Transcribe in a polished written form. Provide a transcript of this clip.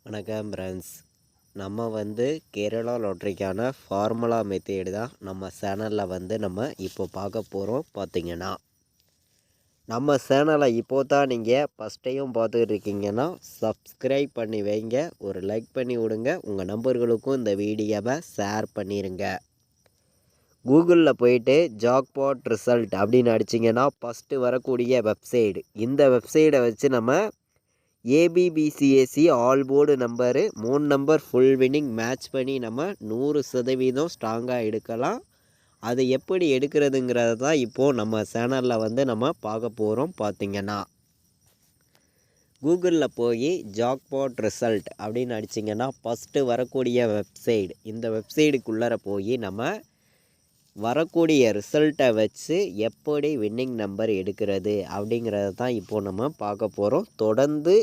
வணக்கம் ஃப்ரெண்ட்ஸ். நம்ம Kerala லாட்ரிக்கான formula method தான் நம்ம சேனலில் நம்ம இப்போ பார்க்க போகிறோம். பார்த்தீங்கன்னா நம்ம சேனலை இப்போ தான் நீங்கள் ஃபஸ்ட் டைம் பார்த்துக்கிட்டு இருக்கீங்கன்னா சப்ஸ்கிரைப் பண்ணி வைங்க, ஒரு லைக் பண்ணி விடுங்க, உங்கள் நண்பர்களுக்கும் இந்த வீடியோவை ஷேர் பண்ணிடுங்க. கூகுளில் போயிட்டு ஜாக்பாட் ரிசல்ட் அப்படின்னு அடிச்சிங்கன்னா ஃபஸ்ட்டு வரக்கூடிய வெப்சைடு. இந்த வெப்சைடை வச்சு நம்ம ஏபிபிசிஏசி all board number 3 number full winning match பண்ணி நம்ம 100% ஸ்ட்ராங்காக எடுக்கலாம். அது எப்படி எடுக்கிறதுங்கிறத தான் இப்போது நம்ம சேனலில் நம்ம பார்க்க போகிறோம். பார்த்திங்கன்னா கூகுளில் போய் ஜாக்பாட் ரிசல்ட் அப்படின்னு அடிச்சிங்கன்னா ஃபஸ்ட்டு வரக்கூடிய வெப்சைடு. இந்த வெப்சைடுக்குள்ளே போய் நம்ம வரக்கூடிய ரிசல்ட்டை வச்சு எப்படி வின்னிங் நம்பர் எடுக்கிறது அப்படிங்கிறத தான் இப்போது நம்ம பார்க்க போகிறோம். தொடர்ந்து